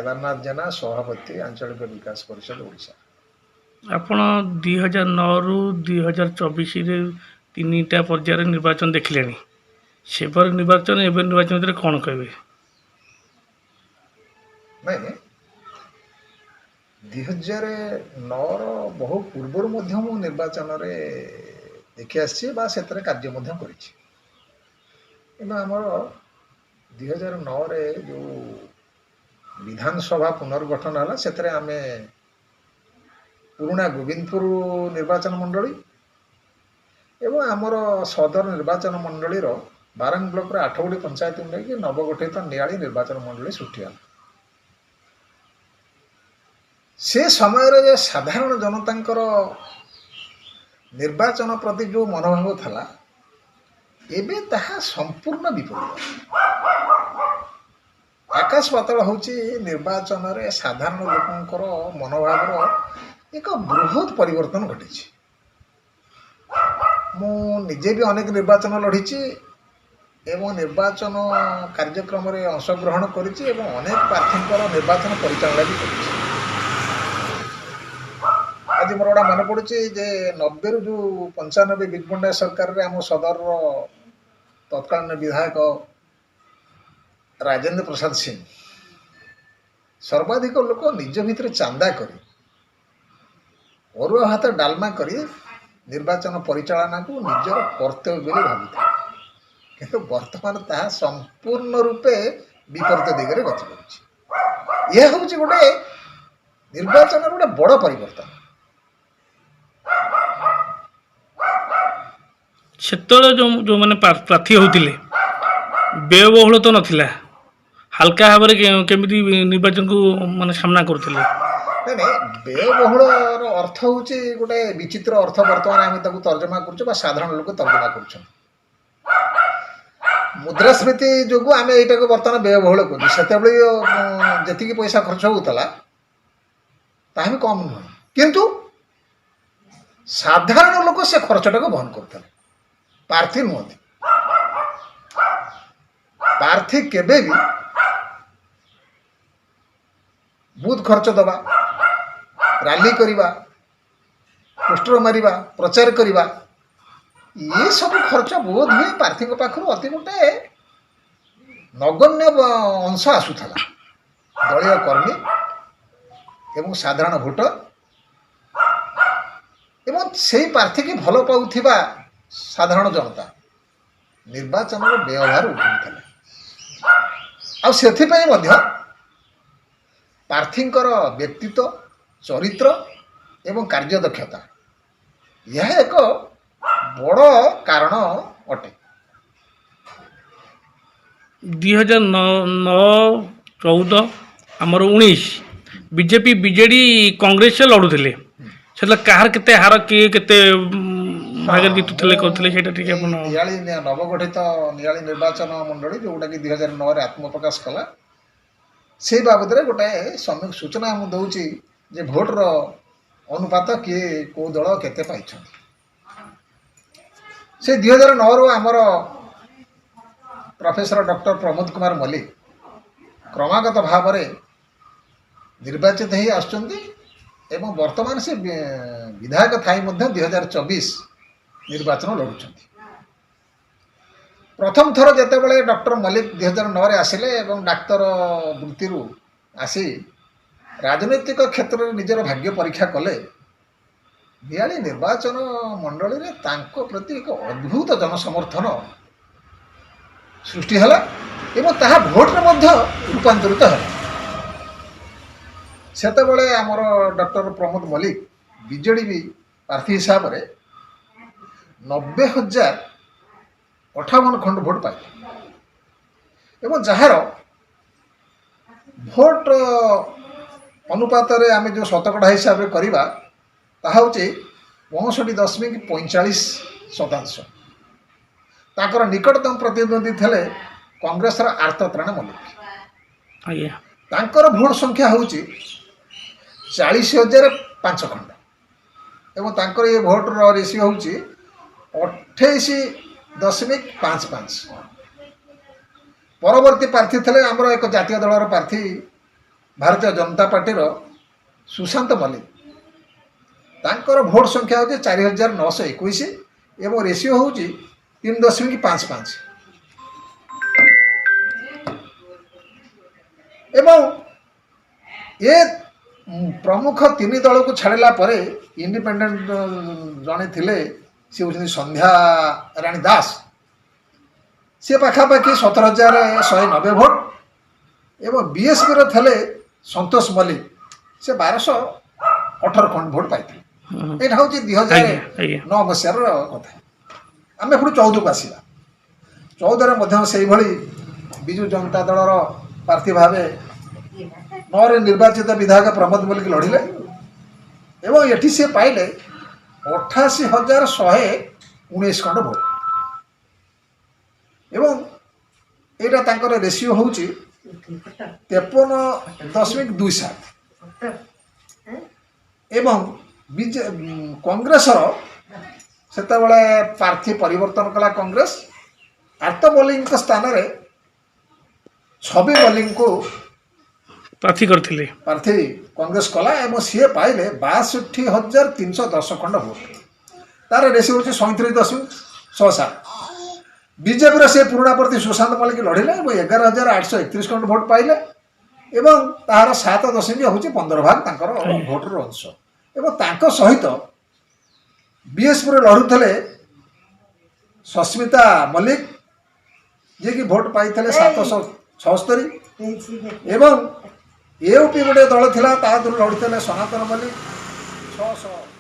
केदारनाथ जेना सभापति आंचलिक विकास परिषद ओडिशा। ଆପଣ 2009ରୁ 2024ରେ ତିନିଟା ପର୍ଯ୍ୟାୟରେ ନିର୍ବାଚନ ଦେଖିଲେଣି। ସେବାର ନିର୍ବାଚନ ଏବେ ନିର୍ବାଚନ ଭିତରେ କ'ଣ କହିବେ? ନାଇଁ 2009ର ବହୁ ପୂର୍ବରୁ ମଧ୍ୟ ମୁଁ ନିର୍ବାଚନରେ ଦେଖି ଆସିଛି ବା ସେଥିରେ କାର୍ଯ୍ୟ ମଧ୍ୟ କରିଛି। କିନ୍ତୁ ଆମର 2009ରେ ଯେଉଁ ବିଧାନସଭା ପୁନର୍ଗଠନ ହେଲା ସେଥିରେ ଆମେ ପୁରୁଣା ଗୋବିନ୍ଦପୁର ନିର୍ବାଚନ ମଣ୍ଡଳୀ ଏବଂ ଆମର ସଦର ନିର୍ବାଚନ ମଣ୍ଡଳୀର ବାରଙ୍ଗ ବ୍ଲକର 8ଗୋଟି ପଞ୍ଚାୟତକୁ ନେଇକି ନବଗଠିତ ନିଆଳି ନିର୍ବାଚନ ମଣ୍ଡଳୀ ସୃଷ୍ଟି ହେଲା। ସେ ସମୟରେ ଯେ ସାଧାରଣ ଜନତାଙ୍କର ନିର୍ବାଚନ ପ୍ରତି ଯେଉଁ ମନୋଭାବ ଥିଲା ଏବେ ତାହା ସମ୍ପୂର୍ଣ୍ଣ ବିପରୀତ। ଆକାଶ ପାତାଳ ହେଉଛି ନିର୍ବାଚନରେ ସାଧାରଣ ଲୋକଙ୍କର ମନୋଭାବର ଏକ ବୃହତ ପରିବର୍ତ୍ତନ ଘଟିଛି। ମୁଁ ନିଜେ ବି ଅନେକ ନିର୍ବାଚନ ଲଢ଼ିଛି ଏବଂ ନିର୍ବାଚନ କାର୍ଯ୍ୟକ୍ରମରେ ଅଂଶଗ୍ରହଣ କରିଛି ଏବଂ ଅନେକ ପ୍ରାର୍ଥୀଙ୍କର ନିର୍ବାଚନ ପରିଚାଳନା ବି କରିଛି। ଆଜି ମୋର ଗୋଟେ ମନେ ପଡ଼ୁଛି ଯେ 90ରୁ ଯେଉଁ 95 ବିଗବଣ୍ଡା ସରକାରରେ ଆମ ସଦରର ତତ୍କାଳୀନ ବିଧାୟକ ରାଜେନ୍ଦ୍ର ପ୍ରସାଦ ସିଂ ସର୍ବାଧିକ ଲୋକ ନିଜ ଭିତରେ ଚାନ୍ଦା କରି ଅରୁଆ ଭାତ ଡାଲମା କରି ନିର୍ବାଚନ ପରିଚାଳନାକୁ ନିଜର କର୍ତ୍ତବ୍ୟ ବୋଲି ଭାବିଥିଲେ। କିନ୍ତୁ ବର୍ତ୍ତମାନ ତାହା ସମ୍ପୂର୍ଣ୍ଣ ରୂପେ ବିପରୀତ ଦିଗରେ ଗତି କରୁଛି। ଏହା ହେଉଛି ଗୋଟେ ନିର୍ବାଚନର ଗୋଟେ ବଡ଼ ପରିବର୍ତ୍ତନ। ସେତେବେଳେ ଯେଉଁମାନେ ପ୍ରାର୍ଥୀ ହେଉଥିଲେ ବ୍ୟୟବହୁଳ ତ ନଥିଲା, ହାଲକା ଭାବରେ କେମିତି ନିର୍ବାଚନକୁ ମାନେ ସାମ୍ନା କରୁଥିଲେ। ନାଇଁ ବ୍ୟୟବହୁଳର ଅର୍ଥ ହେଉଛି ଗୋଟେ ବିଚିତ୍ର ଅର୍ଥ। ବର୍ତ୍ତମାନ ଆମେ ତାକୁ ତର୍ଜମା କରୁଛୁ ବା ସାଧାରଣ ଲୋକ ତର୍ଜମା କରୁଛନ୍ତି। ମୁଦ୍ରାସ୍ଫୀତି ଯୋଗୁଁ ଆମେ ଏଇଟାକୁ ବର୍ତ୍ତମାନ ବ୍ୟୟବହୁଳ କରୁଛୁ। ସେତେବେଳେ ଯେତିକି ପଇସା ଖର୍ଚ୍ଚ ହେଉଥିଲା ତାହା ବି କମ୍ ନୁହେଁ, କିନ୍ତୁ ସାଧାରଣ ଲୋକ ସେ ଖର୍ଚ୍ଚଟାକୁ ବହନ କରୁଥିଲେ, ପ୍ରାର୍ଥୀ ନୁହନ୍ତି। ପ୍ରାର୍ଥୀ କେବେ ବି ବୁଥ ଖର୍ଚ୍ଚ ଦେବା, ରାଲି କରିବା, ପୋଷ୍ଟର ମାରିବା, ପ୍ରଚାର କରିବା, ଏସବୁ ଖର୍ଚ୍ଚ ବୋଧ ହୁଏ ପ୍ରାର୍ଥୀଙ୍କ ପାଖରୁ ଅତି ଗୋଟେ ନଗଣ୍ୟ ଅଂଶ ଆସୁଥିଲା। ଦଳୀୟ କର୍ମୀ ଏବଂ ସାଧାରଣ ଭୋଟର ଏବଂ ସେଇ ପ୍ରାର୍ଥୀକି ଭଲ ପାଉଥିବା ସାଧାରଣ ଜନତା ନିର୍ବାଚନର ବ୍ୟବହାର ଉଠାଉଥିଲେ। ଆଉ ସେଥିପାଇଁ ମଧ୍ୟ ପ୍ରାର୍ଥୀଙ୍କର ବ୍ୟକ୍ତିତ୍ୱ, ଚରିତ୍ର ଏବଂ କାର୍ଯ୍ୟଦକ୍ଷତା ଏହା ଏକ ବଡ଼ କାରଣ ଅଟେ। 2009, 14 ଆମର 19 ବିଜେପି ବିଜେଡ଼ି କଂଗ୍ରେସରେ ଲଢ଼ୁଥିଲେ। ସେତେବେଳେ କାହାର କେତେ ହାର, କିଏ କେତେ ଭାଗରେ ଜିତୁଥିଲେ କରୁଥିଲେ, ସେଇଟା ଟିକେ ଆପଣ ନିଆଳି ନବଗଠିତ ନିଆଳି ନିର୍ବାଚନ ମଣ୍ଡଳୀ ଯେଉଁଟାକି 2009ରେ ଆତ୍ମପ୍ରକାଶ କଲା, ସେଇ ବାବଦରେ ଗୋଟାଏ ସମ୍ୟକ ସୂଚନା ମୁଁ ଦେଉଛି ଯେ ଭୋଟର ଅନୁପାତ କିଏ କେଉଁ ଦଳ କେତେ ପାଇଛନ୍ତି। ସେ 2009ରୁ ଆମର ପ୍ରଫେସର ଡକ୍ଟର ପ୍ରମୋଦ କୁମାର ମଲ୍ଲିକ କ୍ରମାଗତ ଭାବରେ ନିର୍ବାଚିତ ହୋଇ ଆସୁଛନ୍ତି ଏବଂ ବର୍ତ୍ତମାନ ସେ ବିଧାୟକ ଥାଇ ମଧ୍ୟ 2024 ନିର୍ବାଚନ ଲଢ଼ୁଛନ୍ତି। ପ୍ରଥମ ଥର ଯେତେବେଳେ ଡକ୍ଟର ମଲ୍ଲିକ 2009ରେ ଆସିଲେ ଏବଂ ଡାକ୍ତର ବୃତ୍ତିରୁ ଆସି ରାଜନୈତିକ କ୍ଷେତ୍ରରେ ନିଜର ଭାଗ୍ୟ ପରୀକ୍ଷା କଲେ, ନିଆଳି ନିର୍ବାଚନ ମଣ୍ଡଳୀରେ ତାଙ୍କ ପ୍ରତି ଏକ ଅଦ୍ଭୁତ ଜନସମର୍ଥନ ସୃଷ୍ଟି ହେଲା ଏବଂ ତାହା ଭୋଟରେ ମଧ୍ୟ ରୂପାନ୍ତରିତ ହେଲା। ସେତେବେଳେ ଆମର ଡକ୍ଟର ପ୍ରମୋଦ ମଲ୍ଲିକ ବିଜେଡ଼ି ପ୍ରାର୍ଥୀ ହିସାବରେ 90,058 ଖଣ୍ଡ ଭୋଟ ପାଇଲେ ଏବଂ ଯାହାର ଭୋଟ ଅନୁପାତରେ ଆମେ ଯେଉଁ ଶତକଡ଼ା ହିସାବରେ କରିବା ତାହା ହେଉଛି 65.45%। ତାଙ୍କର ନିକଟତମ ପ୍ରତିଦ୍ୱନ୍ଦ୍ୱୀ ଥିଲେ କଂଗ୍ରେସର ଆର୍ତ୍ତତ୍ରାଣ ମଲ୍ଲିକ। ଆଜ୍ଞା, ତାଙ୍କର ଭୋଟ ସଂଖ୍ୟା ହେଉଛି 40,005 ଖଣ୍ଡ ଏବଂ ତାଙ୍କର ଏ ଭୋଟର ରେସିଓ ହେଉଛି 28.55। ପରବର୍ତ୍ତୀ ପ୍ରାର୍ଥୀ ଥିଲେ ଆମର ଏକ ଜାତୀୟ ଦଳର ପ୍ରାର୍ଥୀ ଭାରତୀୟ ଜନତା ପାର୍ଟିର ସୁଶାନ୍ତ ମଲ୍ଲିକ ତାଙ୍କର ଭୋଟ ସଂଖ୍ୟା ହେଉଛି 4921 ଏବଂ ରେସିଓ ହେଉଛି 3.55 ଏବଂ ଏ ପ୍ରମୁଖ ତିନି ଦଳକୁ ଛାଡ଼ିଲା ପରେ ଇଣ୍ଡିପେଣ୍ଡେଣ୍ଟ ଜଣେ ଥିଲେ ସେ ହେଉଛନ୍ତି ସନ୍ଧ୍ୟା ରାଣୀ ଦାସ ସେ ପାଖାପାଖି 17,190 ଭୋଟ ଏବଂ ବିଏସ୍ପିର ଥିଲେ ସନ୍ତୋଷ ମଲ୍ଲିକ ସେ 1218 ଖଣ୍ଡ ଭୋଟ ପାଇଥିଲେ। ଏଇଟା ହେଉଛି 2009 ମସିହାର କଥା। ଆମେ ପୁଣି 14କୁ ଆସିବା। 14ରେ ମଧ୍ୟ ସେଇଭଳି ବିଜୁ ଜନତା ଦଳର ପ୍ରାର୍ଥୀ ଭାବେ 9ରେ ନିର୍ବାଚିତ ବିଧାୟକ ପ୍ରମୋଦ ମଲ୍ଲିକ ଲଢ଼ିଲେ ଏବଂ ଏଠି ସେ ପାଇଲେ 88,119 ଖଣ୍ଡ ଭୋଟ ଏବଂ ଏଇଟା ତାଙ୍କର ରେସିଓ ହେଉଛି 53.27 ଏବଂ କଂଗ୍ରେସର ସେତେବେଳେ ପ୍ରାର୍ଥୀ ପରିବର୍ତ୍ତନ କଲା କଂଗ୍ରେସ ଆର୍ତ ମଲ୍ଲିକଙ୍କ ସ୍ଥାନରେ ଛବି ମଲ୍ଲିକଙ୍କୁ ପ୍ରାର୍ଥୀ କରିଥିଲେ ପ୍ରାର୍ଥୀ କଂଗ୍ରେସ କଲା ଏବଂ ସିଏ ପାଇଲେ 62,310 ଖଣ୍ଡ ଭୋଟ ତାର ରେସିଓ ହେଉଛି 37.67। ବିଜେପିର ସେ ପୁରୁଣା ପ୍ରାର୍ଥୀ ସୁଶାନ୍ତ ମଲ୍ଲିକ ଲଢ଼ିଲେ ଏବଂ 11,831 ଖଣ୍ଡ ଭୋଟ ପାଇଲେ ଏବଂ ତାହାର 7.15 ଭାଗ ତାଙ୍କର ଭୋଟର ଅଂଶ ଏବଂ ତାଙ୍କ ସହିତ ବିଏସ୍ପିରେ ଲଢ଼ୁଥିଲେ ସସ୍ମିତା ମଲ୍ଲିକ ଯିଏକି ଭୋଟ ପାଇଥିଲେ 776 ଏବଂ ଏୟୁପି ଗୋଟେ ଦଳ ଥିଲା ତା ଦେହରୁ ଲଢ଼ୁଥିଲେ ସନାତନ ମଲ୍ଲିକ 600